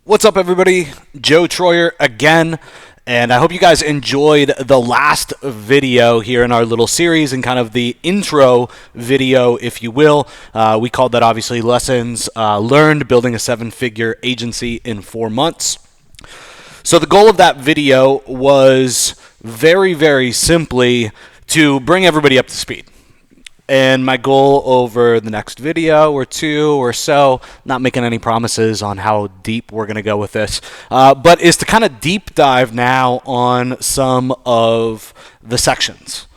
What's up, everybody? Joe Troyer again, and I hope you guys enjoyed the last video here in our little series and kind of the intro video, if you will. We called that obviously Lessons Learned Building a Seven-Figure Agency in 4 months. So the goal of that video was very, very simply to bring everybody up to speed. And my goal over the next video or two or so, not making any promises on how deep we're going to go with this, but is to kind of deep dive now on some of the sections.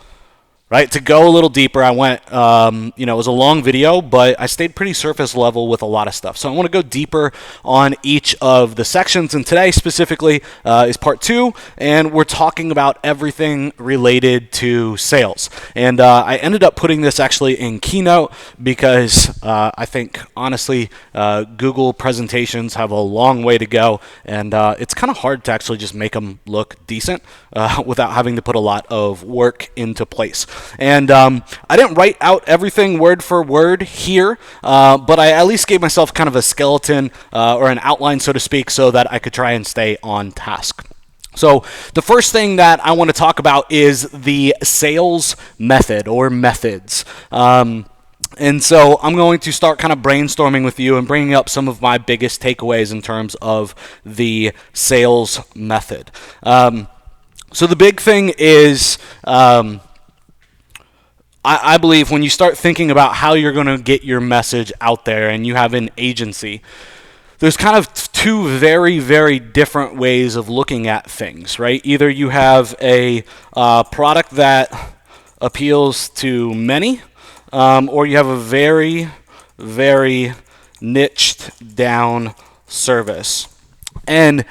Right, to go a little deeper, I went, it was a long video, but I stayed pretty surface level with a lot of stuff. So I want to go deeper on each of the sections, and today specifically is part 2, and we're talking about everything related to sales. And I ended up putting this actually in Keynote because I think, honestly, Google presentations have a long way to go, and it's kind of hard to actually just make them look decent without having to put a lot of work into place. And I didn't write out everything word for word here, but I at least gave myself kind of a skeleton or an outline, so to speak, so that I could try and stay on task. So the first thing that I want to talk about is the sales method or methods. And so I'm going to start kind of brainstorming with you and bringing up some of my biggest takeaways in terms of the sales method. So the big thing is, I believe when you start thinking about how you're going to get your message out there and you have an agency, there's kind of two very, very different ways of looking at things, right? Either you have a product that appeals to many, or you have a very, very niched down service. And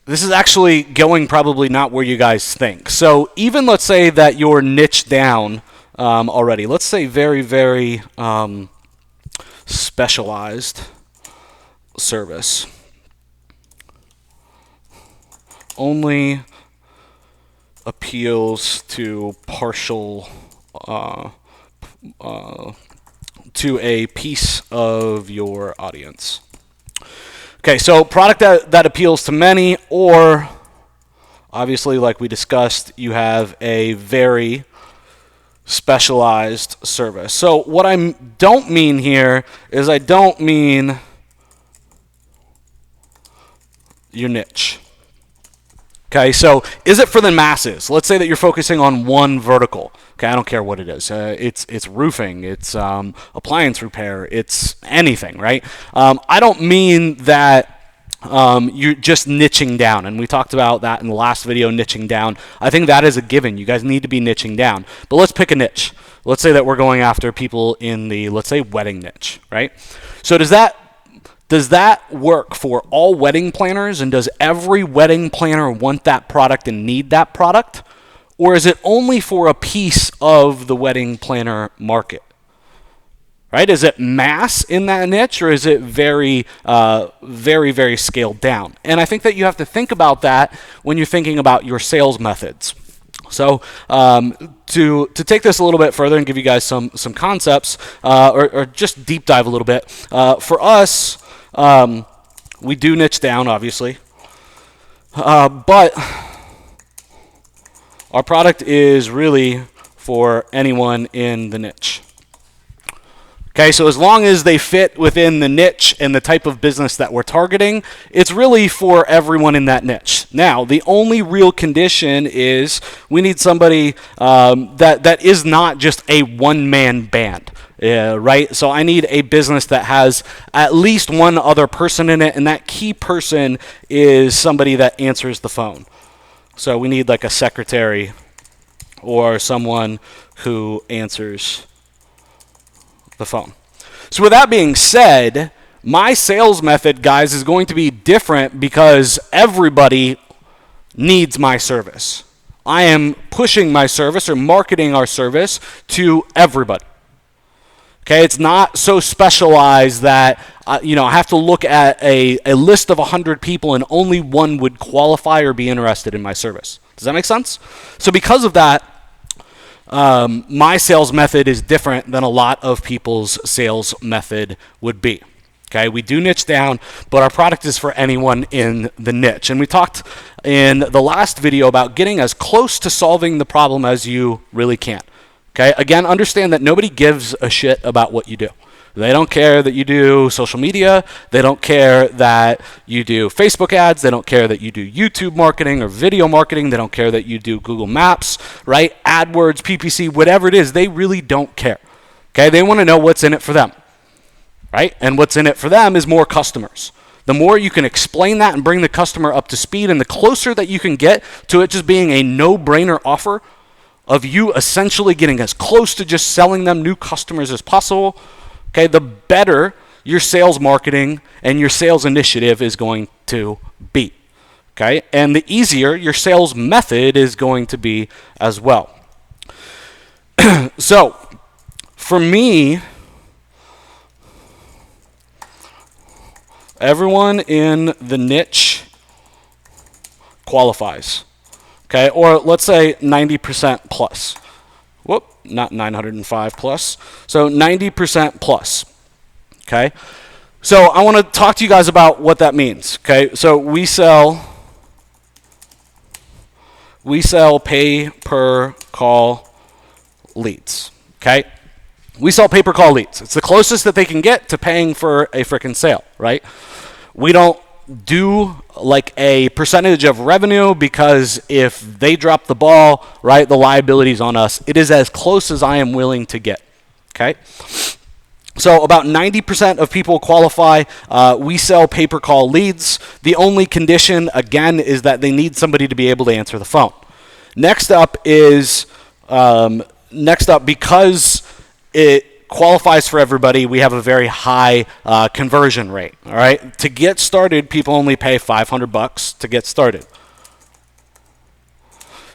this is actually going probably not where you guys think. So even let's say that you're niche down already. Let's say very, very specialized service. Only appeals to to a piece of your audience. Okay, so product that appeals to many, or obviously, like we discussed, you have a very specialized service. So what I don't mean here is I don't mean your niche. Okay, so is it for the masses? Let's say that you're focusing on one vertical. Okay, I don't care what it is. It's roofing, it's appliance repair, it's anything, right? I don't mean that you're just niching down, and we talked about that in the last video, niching down. I think that is a given. You guys need to be niching down. But let's pick a niche. Let's say that we're going after people in the, let's say, wedding niche, right? So does that work for all wedding planners, and does every wedding planner want that product and need that product? Or is it only for a piece of the wedding planner market? Right? Is it mass in that niche, or is it very, very, very scaled down? And I think that you have to think about that when you're thinking about your sales methods. So to take this a little bit further and give you guys some concepts, or just deep dive a little bit, for us, we do niche down, obviously, but our product is really for anyone in the niche. Okay, so as long as they fit within the niche and the type of business that we're targeting, it's really for everyone in that niche. Now, the only real condition is we need somebody that is not just a one-man band. Right? So I need a business that has at least one other person in it, and that key person is somebody that answers the phone. So we need like a secretary or someone who answers the phone. So with that being said, my sales method, guys, is going to be different because everybody needs my service. I am pushing my service or marketing our service to everybody. Okay, it's not so specialized that I have to look at a list of 100 people and only one would qualify or be interested in my service. Does that make sense? So because of that, my sales method is different than a lot of people's sales method would be. Okay, we do niche down, but our product is for anyone in the niche. And we talked in the last video about getting as close to solving the problem as you really can. Okay, again, understand that nobody gives a shit about what you do. They don't care that you do social media. They don't care that you do Facebook ads. They don't care that you do YouTube marketing or video marketing. They don't care that you do Google Maps, right? AdWords, PPC, whatever it is, they really don't care. Okay, they want to know what's in it for them, right? And what's in it for them is more customers. The more you can explain that and bring the customer up to speed, and the closer that you can get to it just being a no-brainer offer of you essentially getting as close to just selling them new customers as possible, okay, the better your sales marketing and your sales initiative is going to be, okay? And the easier your sales method is going to be as well. So, for me, everyone in the niche qualifies, okay? Or let's say 90% plus. Whoop, not 905 plus. So 90% plus, okay? So I want to talk to you guys about what that means, okay? So we sell pay per call leads, okay? We sell pay per call leads. It's the closest that they can get to paying for a frickin' sale, right? We don't do like a percentage of revenue, because if they drop the ball, right, the liability's on us. It is as close as I am willing to get, okay? So about 90% of people qualify. We sell pay-per-call leads. The only condition, again, is that they need somebody to be able to answer the phone. Next up, because it qualifies for everybody, we have a very high conversion rate. All right, to get started, people only pay $500 to get started.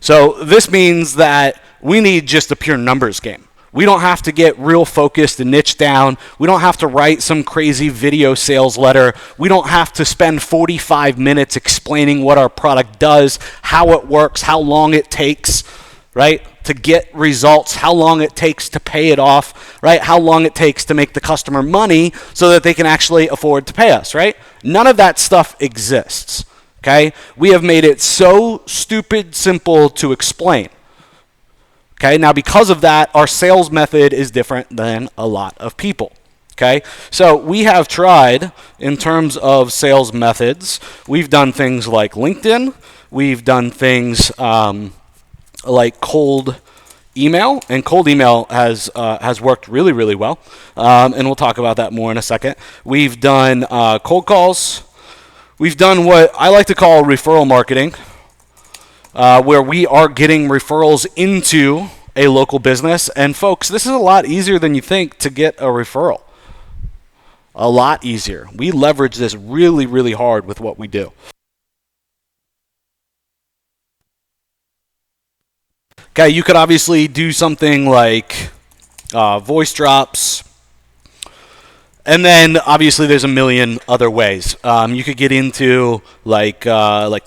So this means that we need just a pure numbers game. We don't have to get real focused and niche down. We don't have to write some crazy video sales letter. We don't have to spend 45 minutes explaining what our product does, how it works, how long it takes, right, to get results, how long it takes to pay it off, right, how long it takes to make the customer money so that they can actually afford to pay us, right? None of that stuff exists, okay? We have made it so stupid simple to explain. Okay, now because of that, our sales method is different than a lot of people. Okay, so we have tried, in terms of sales methods, we've done things like LinkedIn, we've done things like cold email, and cold email has worked really, really well, and we'll talk about that more in a second. We've done cold calls. We've done what I like to call referral marketing, where we are getting referrals into a local business. And folks, this is a lot easier than you think to get a referral. A lot easier. We leverage this really, really hard with what we do. Okay, you could obviously do something like voice drops. And then obviously there's a million other ways. You could get into like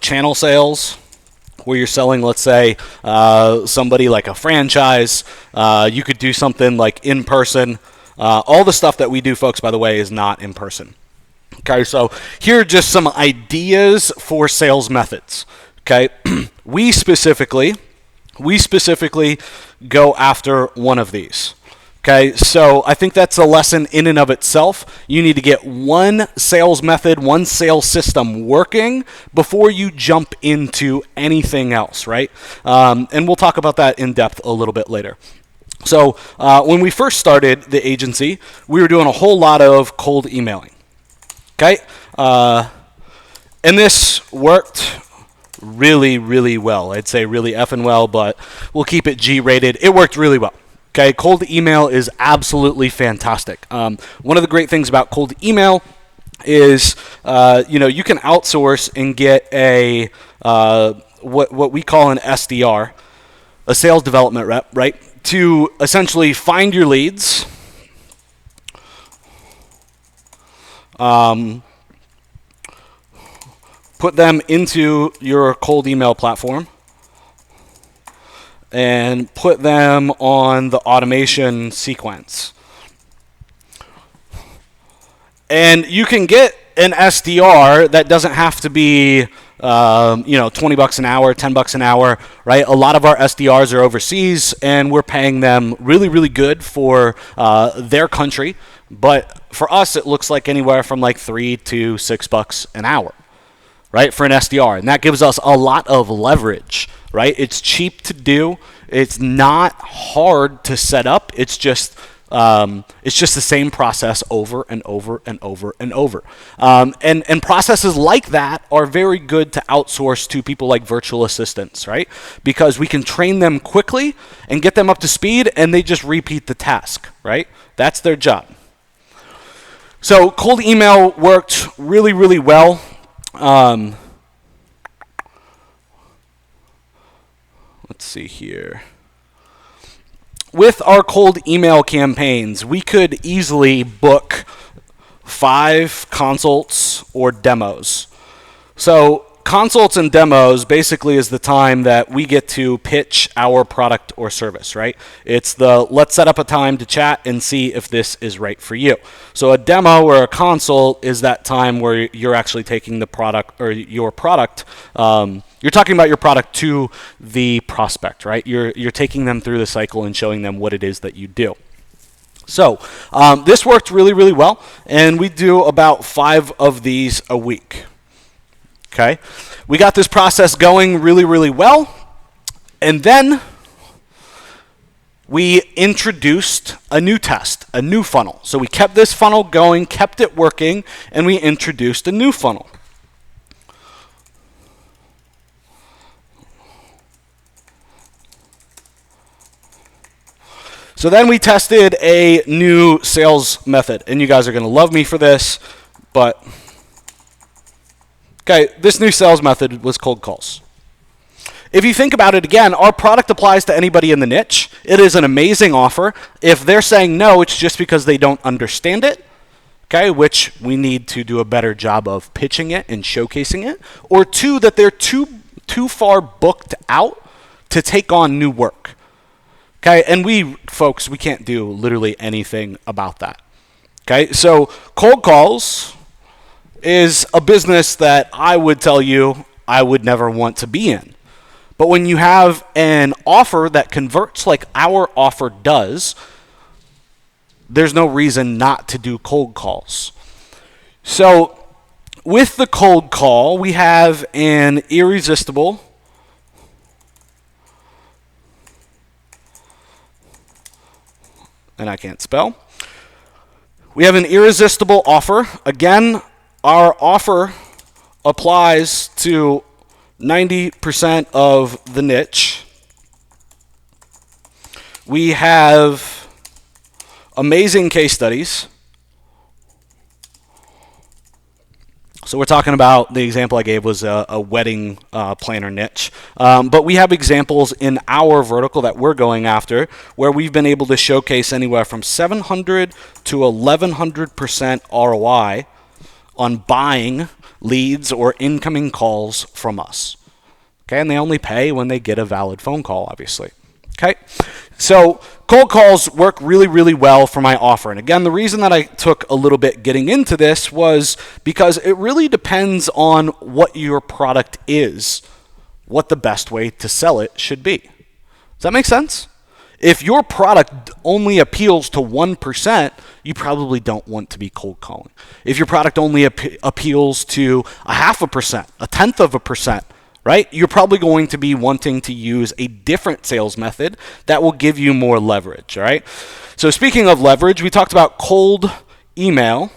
channel sales, where you're selling, let's say, somebody like a franchise. You could do something like in person. All the stuff that we do, folks, by the way, is not in person. Okay, so here are just some ideas for sales methods. Okay, we specifically go after one of these. Okay, so I think that's a lesson in and of itself. You need to get one sales method, one sales system working before you jump into anything else, right? And we'll talk about that in depth a little bit later. So when we first started the agency, we were doing a whole lot of cold emailing. Okay, and this worked really, really well. I'd say really effing well, but we'll keep it G-rated. It worked really well. Okay, cold email is absolutely fantastic. One of the great things about cold email is, you can outsource and get a what we call an SDR, a sales development rep, right, to essentially find your leads, put them into your cold email platform, and put them on the automation sequence. And you can get an SDR that doesn't have to be, $20 an hour, $10 an hour, right? A lot of our SDRs are overseas, and we're paying them really, really good for their country. But for us, it looks like anywhere from like $3 to $6 an hour, right, for an SDR. And that gives us a lot of leverage, right? It's cheap to do. It's not hard to set up. It's just the same process over and over and over and over. And processes like that are very good to outsource to people like virtual assistants, right? Because we can train them quickly and get them up to speed, and they just repeat the task, right? That's their job. So cold email worked really, really well. Let's see here. With our cold email campaigns, we could easily book 5 consults or demos. So consults and demos basically is the time that we get to pitch our product or service, right? It's the let's set up a time to chat and see if this is right for you. So a demo or a consult is that time where you're actually taking the product or your product, you're talking about your product to the prospect, right? You're taking them through the cycle and showing them what it is that you do. So this worked really, really well, and we do about 5 of these a week. Okay, we got this process going really, really well, and then we introduced a new test, a new funnel. So we kept this funnel going, kept it working, and we introduced a new funnel. So then we tested a new sales method, and you guys are going to love me for this, but okay, this new sales method was cold calls. If you think about it again, our product applies to anybody in the niche. It is an amazing offer. If they're saying no, it's just because they don't understand it, okay, which we need to do a better job of pitching it and showcasing it, or 2, that they're too far booked out to take on new work. Okay, and we can't do literally anything about that. Okay, so cold calls is a business that I would tell you I would never want to be in. But when you have an offer that converts like our offer does, there's no reason not to do cold calls. So with the cold call, we have an irresistible and I can't spell. We have an irresistible offer. Again, our offer applies to 90% of the niche. We have amazing case studies. So we're talking about, the example I gave was a wedding planner niche. But we have examples in our vertical that we're going after where we've been able to showcase anywhere from 700 to 1100% ROI on buying leads or incoming calls from us. Okay, and they only pay when they get a valid phone call, obviously. Okay, so cold calls work really, really well for my offer. And again, the reason that I took a little bit getting into this was because it really depends on what your product is, what the best way to sell it should be. Does that make sense? If your product only appeals to 1%, you probably don't want to be cold calling. If your product only appeals to 0.5%, 0.1%, right? You're probably going to be wanting to use a different sales method that will give you more leverage, all right? So speaking of leverage, we talked about cold email,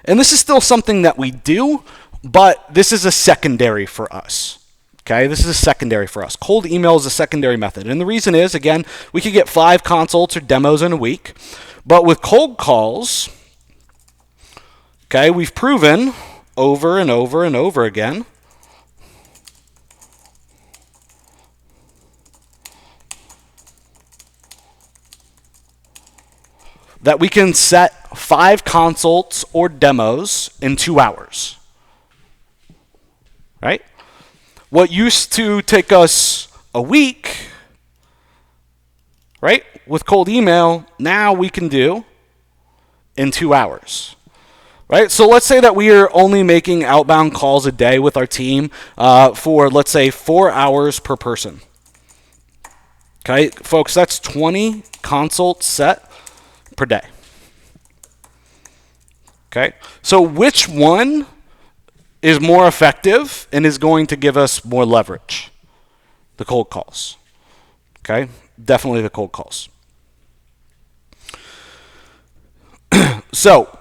and this is still something that we do, but this is a secondary for us. Okay, this is a secondary for us. Cold email is a secondary method. And the reason is, again, we could get 5 consults or demos in a week. But with cold calls, okay, we've proven over and over and over again that we can set 5 consults or demos in 2 hours. Right? What used to take us a week, right, with cold email, now we can do in 2 hours. right? So let's say that we are only making outbound calls a day with our team for, let's say, 4 hours per person. Okay, folks, that's 20 consults set per day. Okay, so which one is more effective and is going to give us more leverage? The cold calls. Okay, definitely the cold calls. So,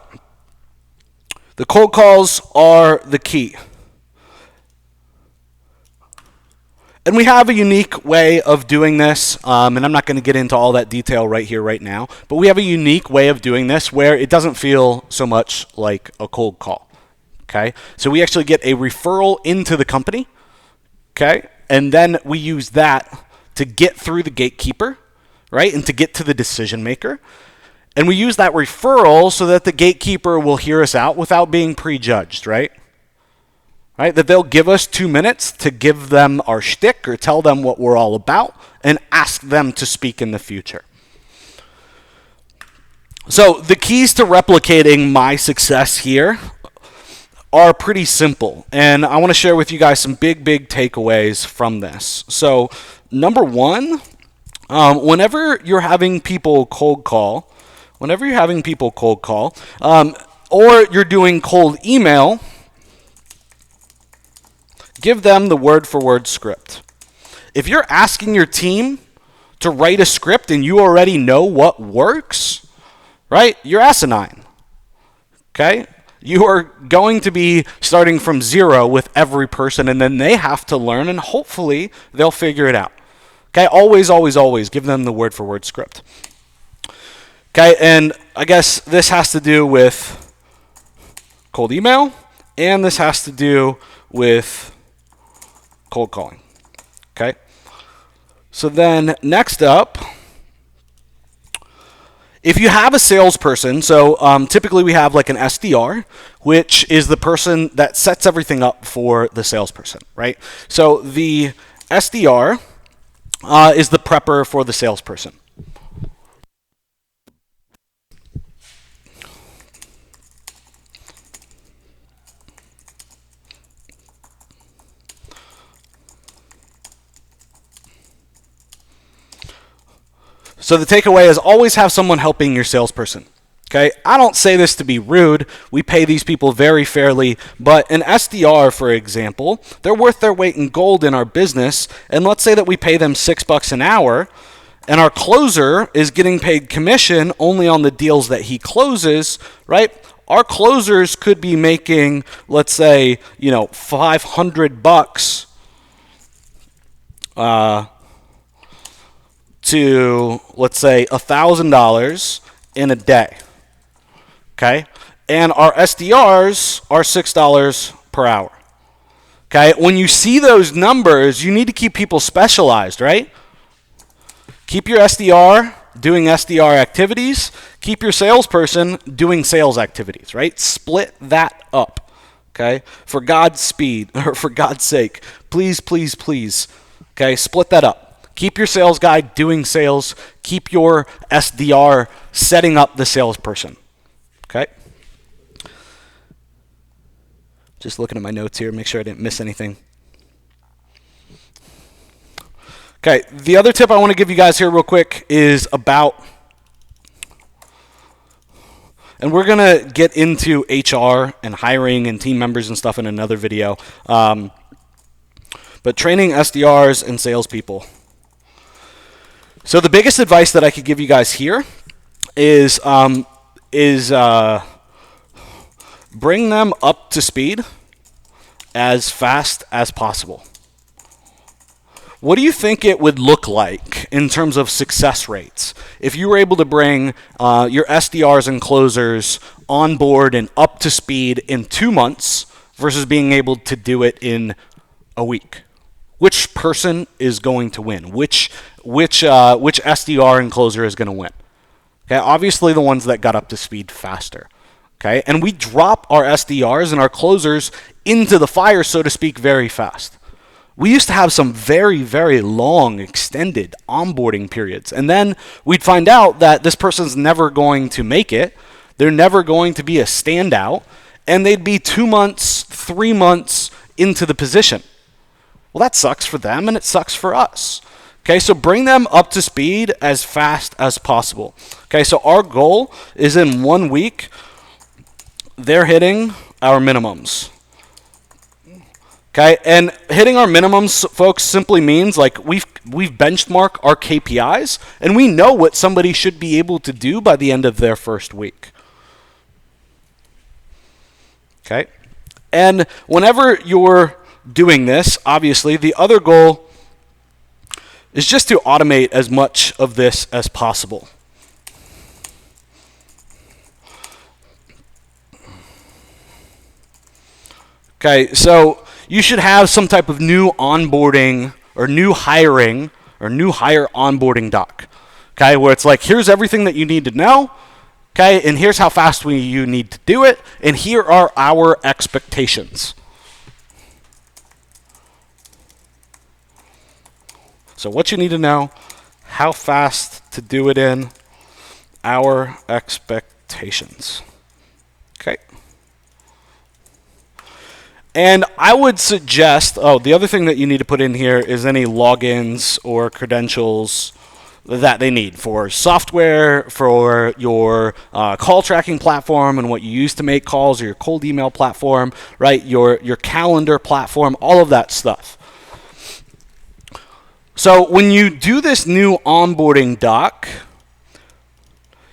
the cold calls are the key. And we have a unique way of doing this, and I'm not going to get into all that detail right here, right now, but we have a unique way of doing this where it doesn't feel so much like a cold call, okay? So we actually get a referral into the company, okay? And then we use that to get through the gatekeeper, right? And to get to the decision maker. And we use that referral so that the gatekeeper will hear us out without being prejudged, right? Right? That they'll give us 2 minutes to give them our shtick or tell them what we're all about and ask them to speak in the future. So the keys to replicating my success here are pretty simple. And I want to share with you guys some big takeaways from this. So number one, whenever you're having people cold call, or you're doing cold email, give them the word-for-word script. If you're asking your team to write a script and you already know what works, right, you're asinine, okay? You are going to be starting from zero with every person, and then they have to learn, and hopefully they'll figure it out. Okay, always give them the word-for-word script. Okay, and I guess this has to do with cold email, and this has to do with cold calling. Okay. So then next up, if you have a salesperson, so typically we have like an SDR, which is the person that sets everything up for the salesperson, right? So the SDR is the prepper for the salesperson. So the takeaway is always have someone helping your salesperson. Okay, I don't say this to be rude. We pay these people very fairly, but an SDR, for example, they're worth their weight in gold in our business. And let's say that we pay them $6 an hour, and our closer is getting paid commission only on the deals that he closes, right? Our closers could be making, let's say, $500 to, let's say, $1,000 in a day, okay? And our SDRs are $6 per hour, okay? When you see those numbers, you need to keep people specialized, right? Keep your SDR doing SDR activities. Keep your salesperson doing sales activities, right? Split that up, okay? For God's sake, please, okay? Split that up. Keep your sales guy doing sales. Keep your SDR setting up the salesperson. Okay? Just looking at my notes here, make sure I didn't miss anything. Okay, the other tip I want to give you guys here real quick is about, and we're going to get into HR and hiring and team members and stuff in another video, but training SDRs and salespeople. So the biggest advice that I could give you guys here is bring them up to speed as fast as possible. What do you think it would look like in terms of success rates if you were able to bring your SDRs and closers on board and up to speed in 2 months versus being able to do it in a week? Which person is going to win? Which SDR and closer is going to win? Okay, obviously the ones that got up to speed faster. Okay, and we drop our SDRs and our closers into the fire, so to speak, very fast. We used to have some very long, extended onboarding periods, and then we'd find out that this person's never going to make it. They're never going to be a standout, and they'd be 2 months, 3 months into the position. Well, that sucks for them, and it sucks for us. Okay, so bring them up to speed as fast as possible. Okay, so our goal is in 1 week, they're hitting our minimums. Okay, and hitting our minimums, folks, simply means like we've benchmarked our KPIs, and we know what somebody should be able to do by the end of their first week. Okay, and whenever you're doing this, obviously, the other goal is just to automate as much of this as possible. Okay, so you should have some type of new onboarding or new hiring or new hire onboarding doc. Okay, where it's like, here's everything that you need to know. Okay, and here's how fast you need to do it, and here are our expectations. So what you need to know, how fast to do it in, our expectations. Okay. And I would suggest, the other thing that you need to put in here is any logins or credentials that they need for software, for your call tracking platform and what you use to make calls, or your cold email platform, right? Your calendar platform, all of that stuff. So when you do this new onboarding doc,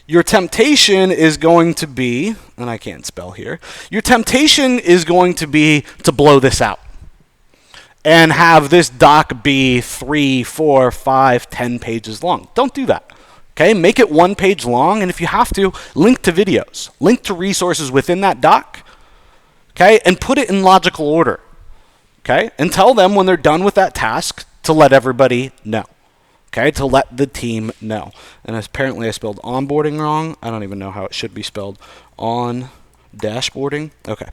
your temptation is going to be, and I can't spell here, your temptation is going to be to blow this out and have this doc be 3, 4, 5, 10 pages long. Don't do that. Okay, make it 1 page long, and if you have to, link to videos, link to resources within that doc, okay, and put it in logical order, okay, and tell them when they're done with that task to let everybody know, okay, to let the team know. And apparently I spelled onboarding wrong. I don't even know how it should be spelled. On dashboarding. Okay.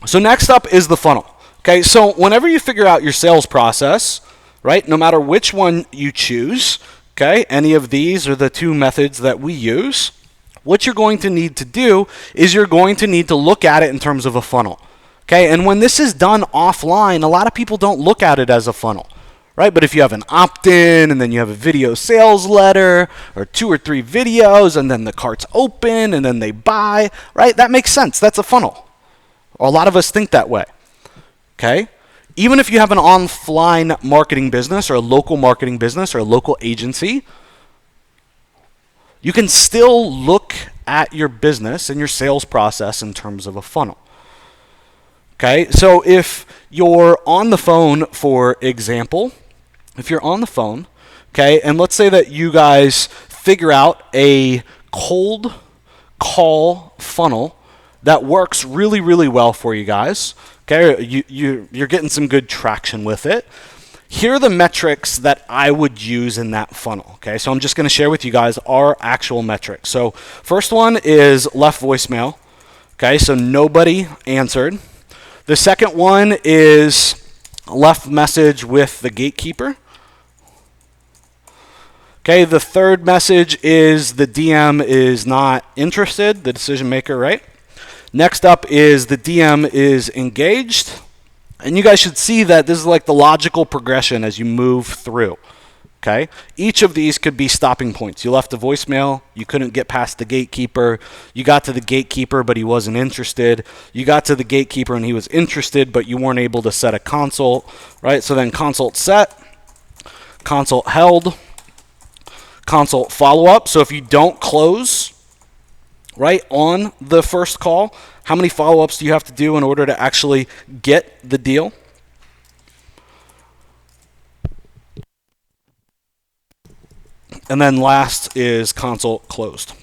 So next up is the funnel. Okay, so whenever you figure out your sales process, right, no matter which one you choose, okay, any of these are the 2 methods that we use, what you're going to need to do is you're going to need to look at it in terms of a funnel. Okay, and when this is done offline, a lot of people don't look at it as a funnel, right? But if you have an opt-in, and then you have a video sales letter, or 2 or 3 videos, and then the cart's open, and then they buy, right? That makes sense. That's a funnel. A lot of us think that way. Okay? Even if you have an offline marketing business, or a local marketing business, or a local agency, you can still look at your business and your sales process in terms of a funnel. Okay, so if you're on the phone, for example, if you're on the phone, okay, and let's say that you guys figure out a cold call funnel that works really, really well for you guys, okay, you're getting some good traction with it. Here are the metrics that I would use in that funnel, okay? So I'm just going to share with you guys our actual metrics. So first one is left voicemail, okay, so nobody answered. The second one is left message with the gatekeeper. Okay, the third message is the DM is not interested, the decision maker, right? Next up is the DM is engaged. And you guys should see that this is like the logical progression as you move through. Okay? Each of these could be stopping points. You left a voicemail, you couldn't get past the gatekeeper. You got to the gatekeeper, but he wasn't interested. You got to the gatekeeper and he was interested, but you weren't able to set a consult, right? So then consult set, consult held, consult follow-up. So if you don't close, right, on the first call, how many follow-ups do you have to do in order to actually get the deal? And then last is consult closed.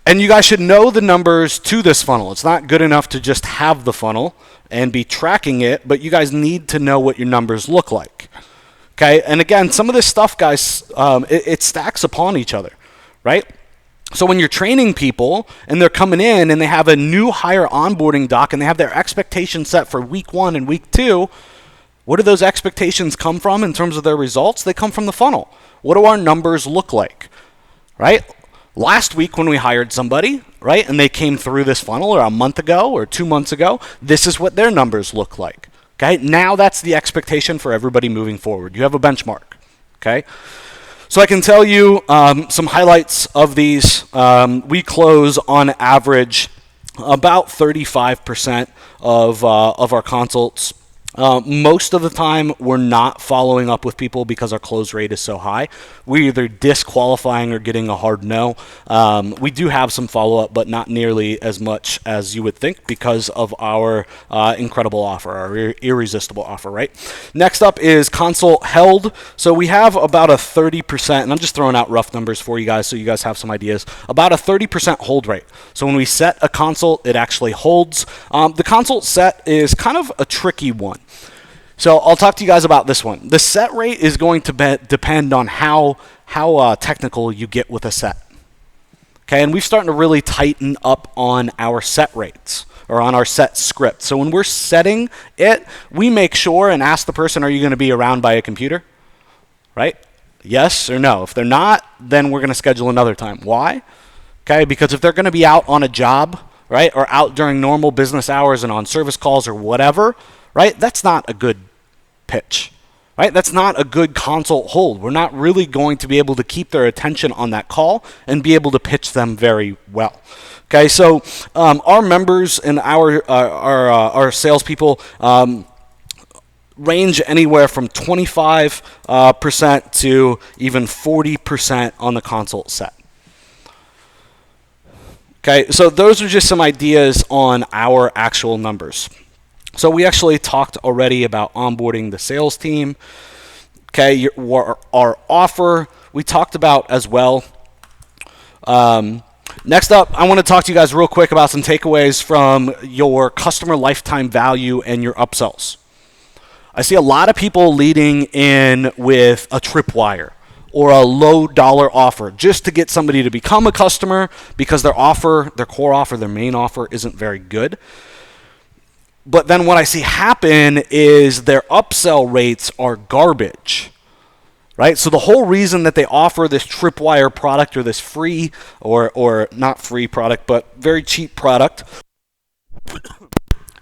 And you guys should know the numbers to this funnel. It's not good enough to just have the funnel and be tracking it, but you guys need to know what your numbers look like. Okay, and again, some of this stuff, guys, it stacks upon each other, right? So when you're training people and they're coming in and they have a new hire onboarding doc and they have their expectations set for week 1 and week 2, what do those expectations come from in terms of their results? They come from the funnel. What do our numbers look like? right? Last week when we hired somebody, right, and they came through this funnel, or a month ago or 2 months ago, this is what their numbers look like. Okay, now that's the expectation for everybody moving forward. You have a benchmark. Okay, so I can tell you some highlights of these. We close on average about 35% of our consults. Most of the time, we're not following up with people because our close rate is so high. We're either disqualifying or getting a hard no. We do have some follow-up, but not nearly as much as you would think because of our incredible offer, our irresistible offer, right? Next up is consult held. So we have about a 30%, and I'm just throwing out rough numbers for you guys so you guys have some ideas, about a 30% hold rate. So when we set a consult, it actually holds. The consult set is kind of a tricky one. So I'll talk to you guys about this one. The set rate is going to depend on how technical you get with a set. Okay, and we're starting to really tighten up on our set rates or on our set script. So when we're setting it, we make sure and ask the person, are you going to be around by a computer? Right? Yes or no. If they're not, then we're going to schedule another time. Why? Okay, because if they're going to be out on a job, right, or out during normal business hours and on service calls or whatever, right, that's not a good pitch, right? That's not a good consult hold. We're not really going to be able to keep their attention on that call and be able to pitch them very well. Okay, so our members and our salespeople range anywhere from 25% to even 40% on the consult set. Okay, so those are just some ideas on our actual numbers. So we actually talked already about onboarding the sales team. Okay, our offer we talked about as well. Next up, I want to talk to you guys real quick about some takeaways from your customer lifetime value and your upsells. I see a lot of people leading in with a tripwire or a low dollar offer just to get somebody to become a customer because their core offer, their main offer isn't very good. But then what I see happen is their upsell rates are garbage, right? So the whole reason that they offer this tripwire product or this free or not free product, but very cheap product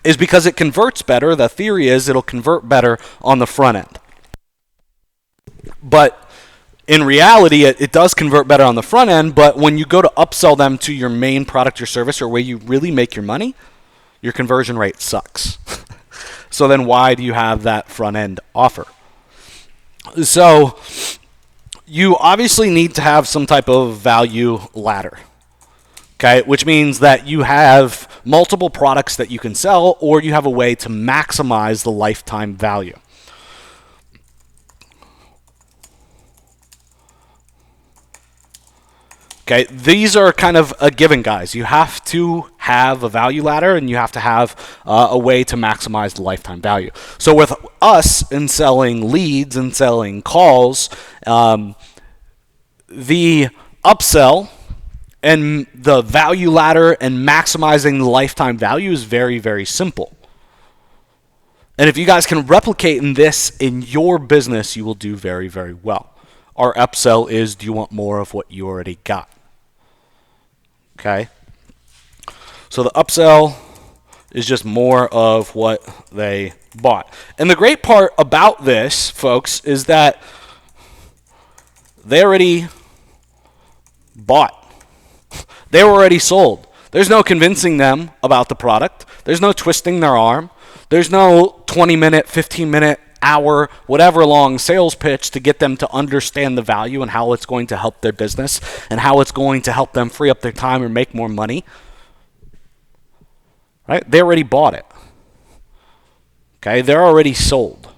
is because it converts better. The theory is it'll convert better on the front end. But in reality, it does convert better on the front end, but when you go to upsell them to your main product or service or where you really make your money, your conversion rate sucks. So then why do you have that front end offer? So you obviously need to have some type of value ladder. Okay, which means that you have multiple products that you can sell or you have a way to maximize the lifetime value. Okay, these are kind of a given, guys. You have to have a value ladder and you have to have a way to maximize the lifetime value. So with us in selling leads and selling calls, the upsell and the value ladder and maximizing the lifetime value is very, very simple. And if you guys can replicate this in your business, you will do very, very well. Our upsell is, do you want more of what you already got? Okay. So the upsell is just more of what they bought. And the great part about this, folks, is that they already bought. They were already sold. There's no convincing them about the product. There's no twisting their arm. There's no 20-minute, 15-minute, hour, whatever long sales pitch to get them to understand the value and how it's going to help their business and how it's going to help them free up their time or make more money. Right? They already bought it. Okay? They're already sold.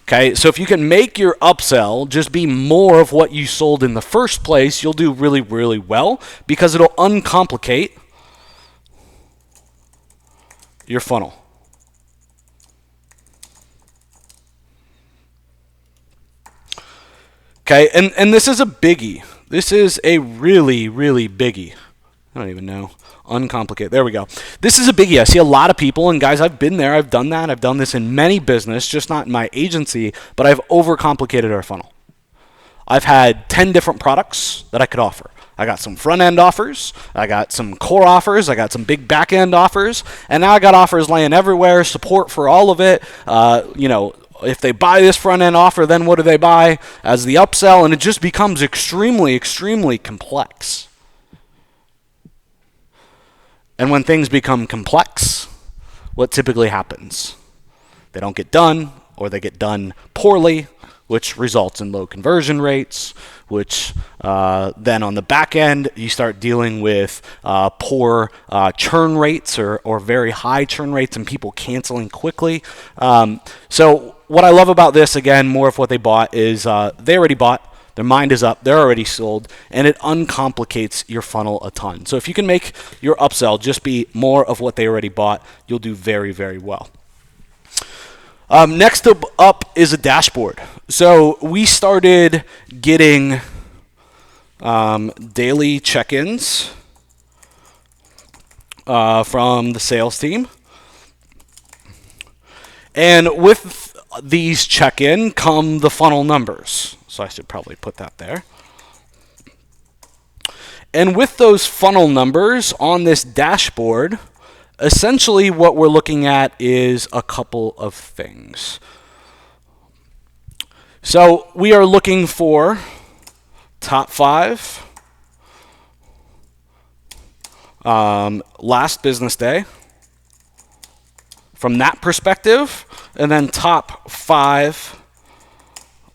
Okay? So if you can make your upsell just be more of what you sold in the first place, you'll do really, really well because it'll uncomplicate your funnel. Okay, and this is a biggie. This is a really, really biggie. I don't even know. Uncomplicated. There we go. This is a biggie. I see a lot of people, and guys, I've been there. I've done that. I've done this in many business, just not in my agency, but I've overcomplicated our funnel. I've had 10 different products that I could offer. I got some front-end offers, I got some core offers, I got some big back-end offers, and now I got offers laying everywhere, support for all of it. If they buy this front-end offer, then what do they buy as the upsell? And it just becomes extremely, extremely complex. And when things become complex, what typically happens? They don't get done, or they get done poorly, which results in low conversion rates, which then on the back end, you start dealing with poor churn rates or very high churn rates and people canceling quickly. So what I love about this, again, more of what they bought is they already bought. Their mind is up. They're already sold. And it uncomplicates your funnel a ton. So if you can make your upsell just be more of what they already bought, you'll do very, very well. Next up is a dashboard. So we started getting daily check-ins from the sales team. And with these check-in come the funnel numbers. So I should probably put that there. And with those funnel numbers on this dashboard, essentially what we're looking at is a couple of things. So we are looking for top 5, last business day, from that perspective, and then top 5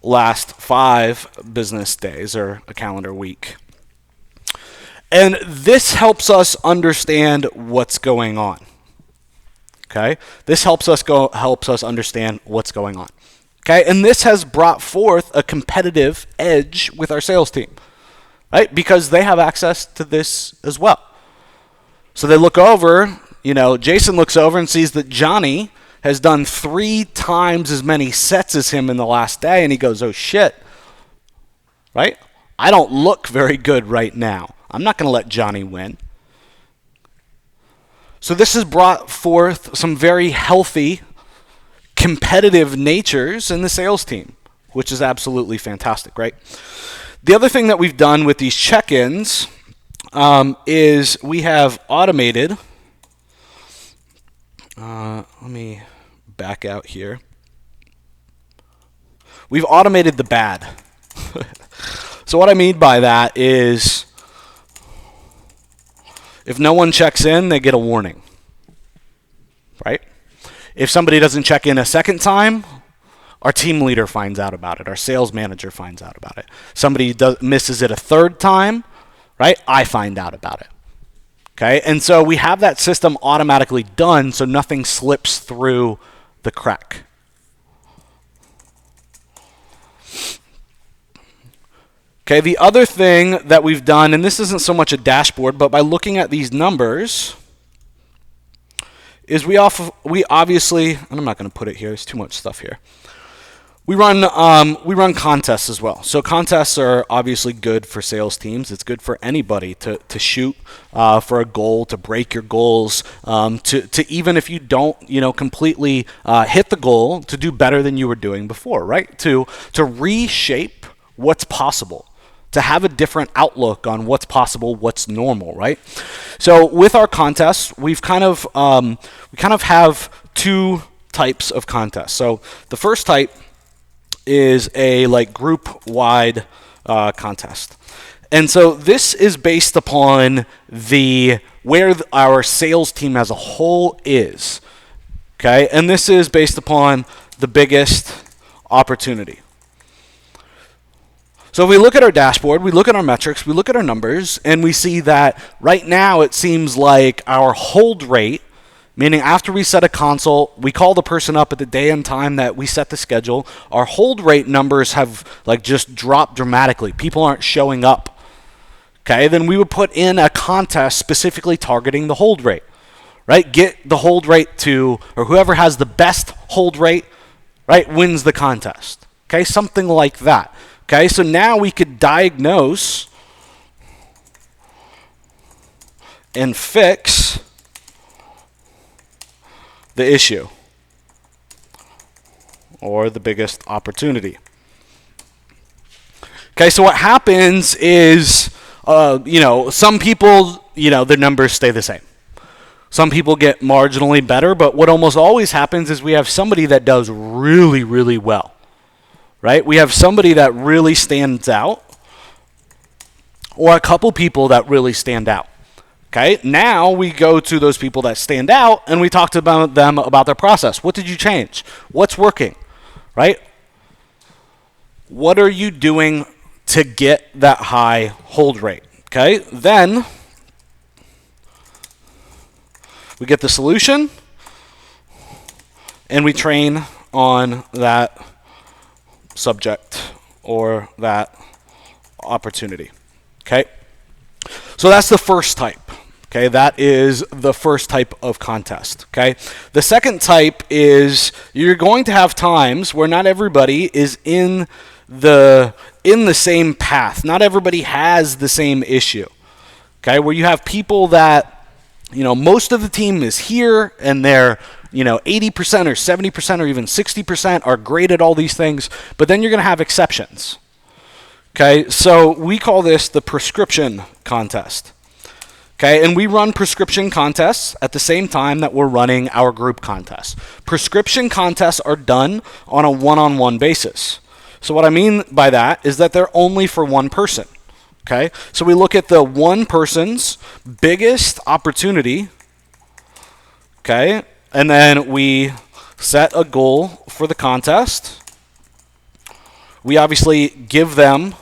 last 5 business days or a calendar week. And this helps us understand what's going on. Okay? This helps us understand what's going on. Okay? And this has brought forth a competitive edge with our sales team. Right? Because they have access to this as well. So they look over, Jason looks over and sees that Johnny has done 3 times as many sets as him in the last day, and he goes, oh shit. Right? I don't look very good right now. I'm not going to let Johnny win. So this has brought forth some very healthy, competitive natures in the sales team, which is absolutely fantastic, right? The other thing that we've done with these check-ins is we have automated. Let me back out here. We've automated the bad. So what I mean by that is if no one checks in, they get a warning, right? If somebody doesn't check in a second time, our team leader finds out about it. Our sales manager finds out about it. Somebody misses it a third time, right? I find out about it. Okay, and so we have that system automatically done so nothing slips through the crack. Okay, the other thing that we've done, and this isn't so much a dashboard, but by looking at these numbers, is we obviously, and I'm not going to put it here, there's too much stuff here. We run contests as well. So contests are obviously good for sales teams. It's good for anybody to shoot for a goal, to break your goals, to even if you don't completely hit the goal, to do better than you were doing before, right? To reshape what's possible. To have a different outlook on what's possible, what's normal, right? So with our contests, we kind of have 2 types of contests. So the first type is a group-wide contest, and so this is based upon where our sales team as a whole is. Okay, and this is based upon the biggest opportunity. So if we look at our dashboard, we look at our metrics, we look at our numbers, and we see that right now it seems like our hold rate, meaning after we set a consult, we call the person up at the day and time that we set the schedule, our hold rate numbers have just dropped dramatically. People aren't showing up. Okay, then we would put in a contest specifically targeting the hold rate, right? Get the hold rate to, or whoever has the best hold rate, right, wins the contest. Okay, something like that. Okay, so now we could diagnose and fix the issue or the biggest opportunity. Okay, so what happens is, some people, their numbers stay the same. Some people get marginally better, but what almost always happens is we have somebody that does really, really well, right? We have somebody that really stands out, or a couple people that really stand out. Okay, now we go to those people that stand out and we talk to them about their process. What did you change? What's working, right? What are you doing to get that high hold rate? Okay, then we get the solution and we train on that subject or that opportunity. Okay, so that's the first type. Okay, that is the first type of contest. Okay, the second type is you're going to have times where not everybody is in the same path. Not everybody has the same issue. Okay, where you have people that, most of the team is here and they're 80% or 70% or even 60% are great at all these things, but then you're going to have exceptions. Okay, so we call this the prescription contest. Okay, and we run prescription contests at the same time that we're running our group contests. Prescription contests are done on a one-on-one basis. So what I mean by that is that they're only for one person. Okay, so we look at the one person's biggest opportunity. Okay, and then we set a goal for the contest. We obviously give them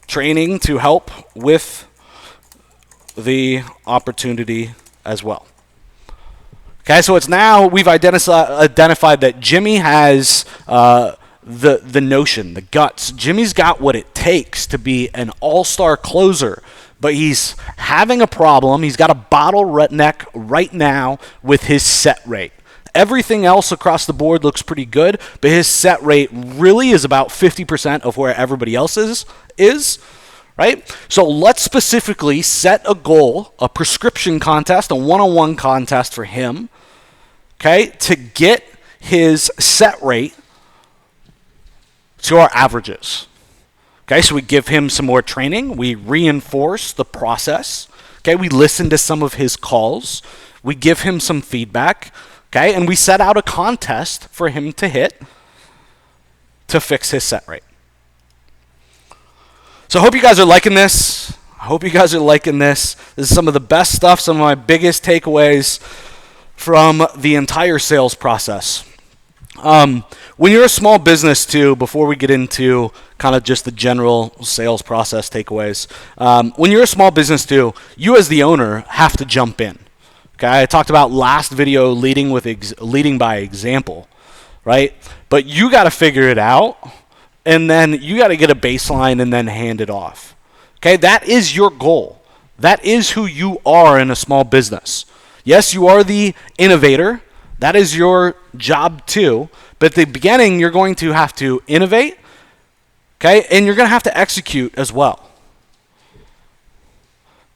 training to help with the opportunity as well. Okay, so it's now we've identified that Jimmy has the notion, the guts. Jimmy's got what it takes to be an all-star closer, but he's having a problem. He's got a bottleneck right now with his set rate. Everything else across the board looks pretty good, but his set rate really is about 50% of where everybody else is. Right? So let's specifically set a goal, a prescription contest, a one-on-one contest for him, okay, to get his set rate to our averages. Okay, so we give him some more training. We reinforce the process. Okay, we listen to some of his calls. We give him some feedback. Okay, and we set out a contest for him to hit to fix his set rate. So I hope you guys are liking this. This is some of the best stuff, some of my biggest takeaways from the entire sales process. When you're a small business too, before we get into kind of just the general sales process takeaways, when you're a small business too, you as the owner have to jump in. Okay, I talked about last video leading by example, right? But you got to figure it out. And then you got to get a baseline and then hand it off. Okay, that is your goal. That is who you are in a small business. Yes, you are the innovator. That is your job too. But at the beginning, you're going to have to innovate, okay, and you're going to have to execute as well.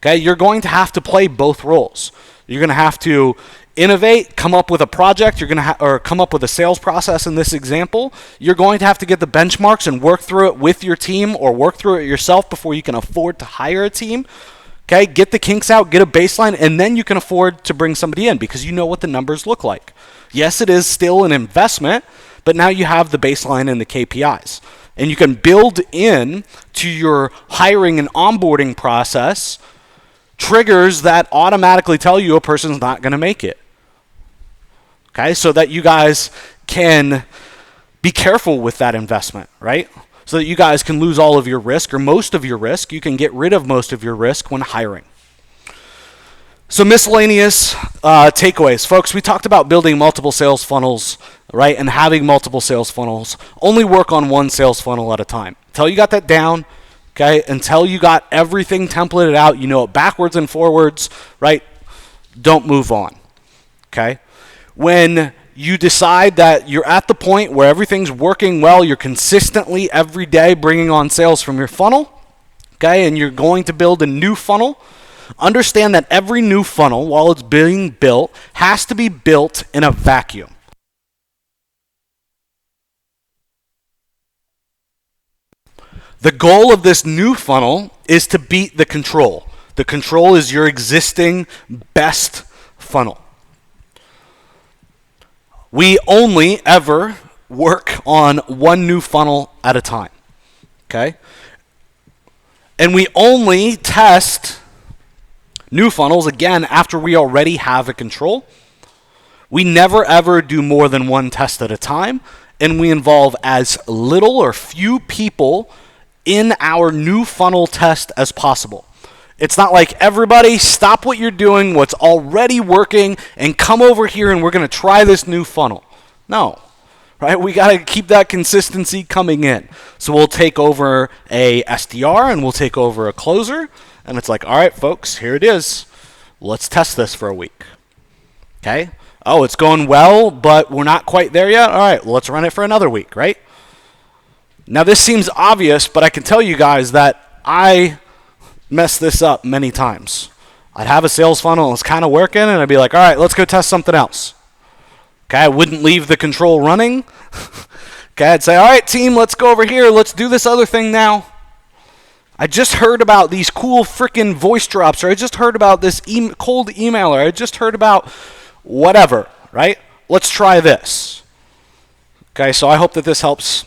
Okay, you're going to have to play both roles. You're going to have to innovate, come up with a project, or come up with a sales process in this example. You're going to have to get the benchmarks and work through it with your team or work through it yourself before you can afford to hire a team. Okay, get the kinks out, get a baseline, and then you can afford to bring somebody in because you know what the numbers look like. Yes, it is still an investment, but now you have the baseline and the KPIs. And you can build in to your hiring and onboarding process triggers that automatically tell you a person's not going to make it. Okay, so that you guys can be careful with that investment, right? So that you guys can lose all of your risk or most of your risk. You can get rid of most of your risk when hiring. So miscellaneous takeaways. Folks, we talked about building multiple sales funnels, right? And having multiple sales funnels. Only work on one sales funnel at a time. Until you got that down, okay? Until you got everything templated out, you know it backwards and forwards, right? Don't move on, okay? When you decide that you're at the point where everything's working well, you're consistently every day bringing on sales from your funnel, okay, and you're going to build a new funnel, understand that every new funnel, while it's being built, has to be built in a vacuum. The goal of this new funnel is to beat the control. The control is your existing best funnel. We only ever work on one new funnel at a time, okay? And we only test new funnels, again, after we already have a control. We never ever do more than one test at a time, and we involve as little or few people in our new funnel test as possible. It's not like, everybody stop what you're doing, what's already working, and come over here and we're going to try this new funnel. No. Right? We got to keep that consistency coming in. So we'll take over a SDR and we'll take over a closer. And it's like, all right, folks, here it is. Let's test this for a week. Okay? Oh, it's going well, but we're not quite there yet. All right, well, let's run it for another week, right? Now, this seems obvious, but I can tell you guys that I messed this up many times. I'd have a sales funnel, it's kind of working, and I'd be like, all right, let's go test something else. Okay, I wouldn't leave the control running. Okay, I'd say, all right, team, let's go over here. Let's do this other thing now. I just heard about these cool freaking voice drops, or I just heard about this cold emailer. I just heard about whatever, right? Let's try this. Okay, so I hope that this helps.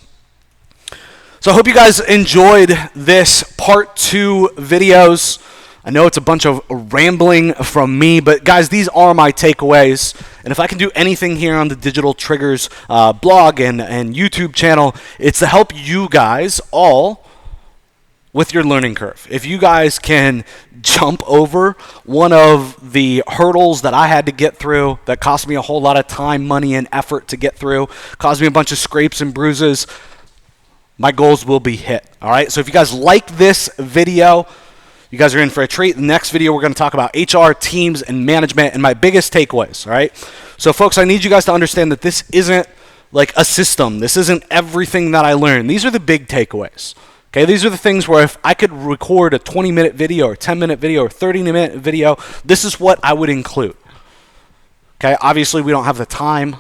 So I hope you guys enjoyed this part 2 videos. I know it's a bunch of rambling from me, but guys, these are my takeaways. And if I can do anything here on the Digital Triggers blog and YouTube channel, it's to help you guys all with your learning curve. If you guys can jump over one of the hurdles that I had to get through that cost me a whole lot of time, money, and effort to get through, caused me a bunch of scrapes and bruises, my goals will be hit. All right, so if you guys like this video, you guys are in for a treat. The next video, we're going to talk about HR, teams, and management, and my biggest takeaways, all right? So, folks, I need you guys to understand that this isn't like a system. This isn't everything that I learned. These are the big takeaways, okay? These are the things where if I could record a 20-minute video or 10-minute video or 30-minute video, this is what I would include, okay? Obviously, we don't have the time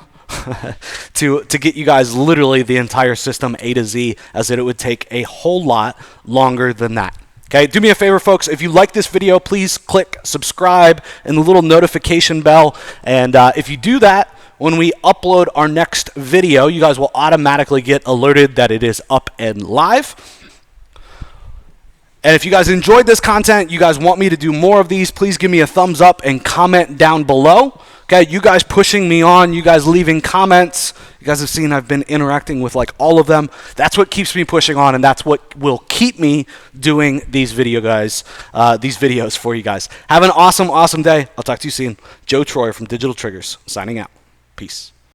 to get you guys literally the entire system A to Z, as it would take a whole lot longer than that. Okay, do me a favor, folks. If you like this video, please click subscribe and the little notification bell. And if you do that, when we upload our next video, you guys will automatically get alerted that it is up and live. And if you guys enjoyed this content, you guys want me to do more of these, please give me a thumbs up and comment down below. Okay, you guys pushing me on, you guys leaving comments. You guys have seen I've been interacting with like all of them. That's what keeps me pushing on, and that's what will keep me doing these videos for you guys. Have an awesome, awesome day. I'll talk to you soon. Joe Troyer from Digital Triggers, signing out. Peace.